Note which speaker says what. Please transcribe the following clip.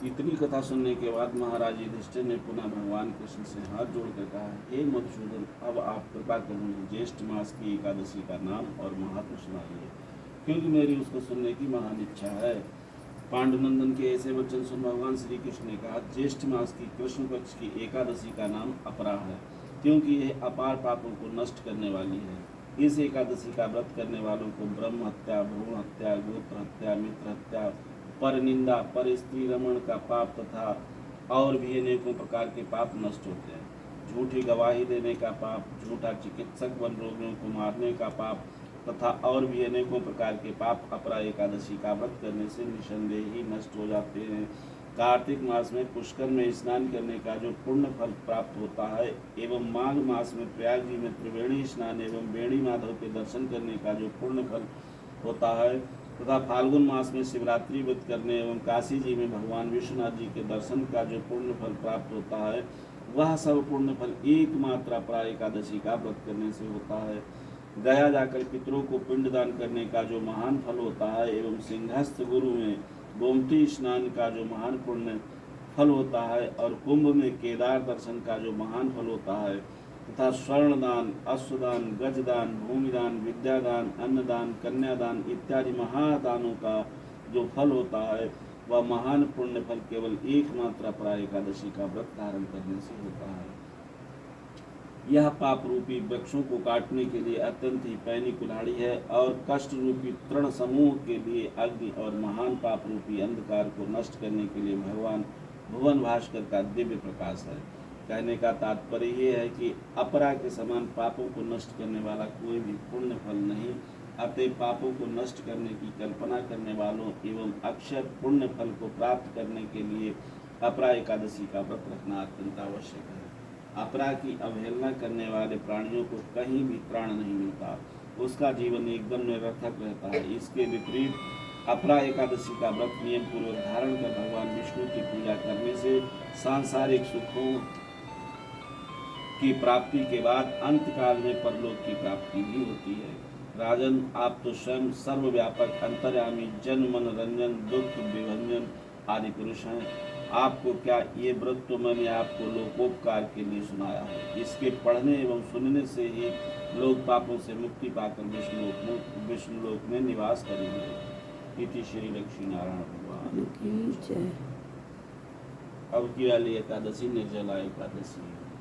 Speaker 1: इतनी कथा सुनने के बाद महाराज युधिष्ठिर ने पुनः भगवान कृष्ण से हाथ जोड़कर कहा, हे मधुसूदन, अब आप कृपा कर मुझे ज्येष्ठ मास की एकादशी का नाम और महत्व सुनाइए, क्योंकि मेरी उसको सुनने की महान इच्छा है। पांडुनंदन के ऐसे वचन सुन भगवान श्री कृष्ण ने कहा, ज्येष्ठ मास की कृष्ण पक्ष की एकादशी का नाम अपरा है, क्योंकि यह अपार पापों को नष्ट करने वाली है। इस एकादशी का व्रत करने वालों को ब्रह्म हत्या, भ्रूण हत्या, गोत्र हत्या, मित्र हत्या, पर निंदा, पर स्त्री रमण का पाप तथा और भी अनेकों प्रकार के पाप नष्ट होते हैं। झूठी गवाही देने का पाप, झूठा चिकित्सक बन रोगियों को मारने का पाप तथा और भी अनेकों प्रकार के पाप अपरा एकादशी का व्रत करने से निसंदेह ही नष्ट हो जाते हैं। कार्तिक मास में पुष्कर में स्नान करने का जो पुण्य फल प्राप्त होता है एवं माघ मास में प्रयाग जी में त्रिवेणी स्नान एवं वेणी माधव के दर्शन करने का जो पुण्य फल होता है तथा फाल्गुन मास में शिवरात्रि व्रत करने एवं काशी जी में भगवान विश्वनाथ जी के दर्शन का जो पुण्य फल प्राप्त होता है, वह सब पुण्य फल एकमात्र अपरा एकादशी का व्रत करने से होता है। गया जाकर पितरों को पिंडदान करने का जो महान फल होता है एवं सिंहस्थ गुरु में गोमती स्नान का जो महान पुण्य फल होता है और कुंभ में केदार दर्शन का जो महान फल होता है तथा स्वर्णदान, अश्वदान, गजदान, भूमिदान, विद्यादान, अन्नदान, कन्यादान इत्यादि महादानों का जो फल होता है, वह महान पुण्य फल केवल एकमात्र अपरा एकादशी का व्रत धारण करने से होता है। यह पाप रूपी वृक्षों को काटने के लिए अत्यंत ही पैनी कुल्हाड़ी है और कष्ट रूपी तृण समूह के लिए अग्नि और महान पाप रूपी अंधकार को नष्ट करने के लिए भगवान भुवन भास्कर का दिव्य प्रकाश है। कहने का तात्पर्य यह है कि अपरा के समान पापों को नष्ट करने वाला कोई भी पुण्य फल नहीं, अतः पापों को नष्ट करने की कल्पना करने वालों एवं अक्षय पुण्य फल को प्राप्त करने के लिए अपरा एकादशी का व्रत रखना अत्यंत आवश्यक है। अपरा की अवहेलना करने वाले प्राणियों को कहीं भी त्राण नहीं मिलता, उसका जीवन एकदम निरर्थक रहता है। इसके विपरीत अपरा एकादशी का व्रत नियम पूर्वक धारण कर भगवान विष्णु की पूजा करने से सांसारिक सुखों की प्राप्ति के बाद अंतकाल में परलोक की प्राप्ति भी होती है। राजन, आप तो स्वयं सर्वव्यापक, अंतर्यामी, जन मन रंजन, दुख विभंजन आदि पुरुष हैं। आपको क्या ये व्रत तो मैंने आपको लोकोपकार के लिए सुनाया है। इसके पढ़ने एवं सुनने से ही लोग पापों से मुक्ति पाकर विष्णुलोक में निवास करेंगे। इति श्री लक्ष्मी नारायण भगवान की जय। अब की वाली एकादशी निर्जला एकादशी है।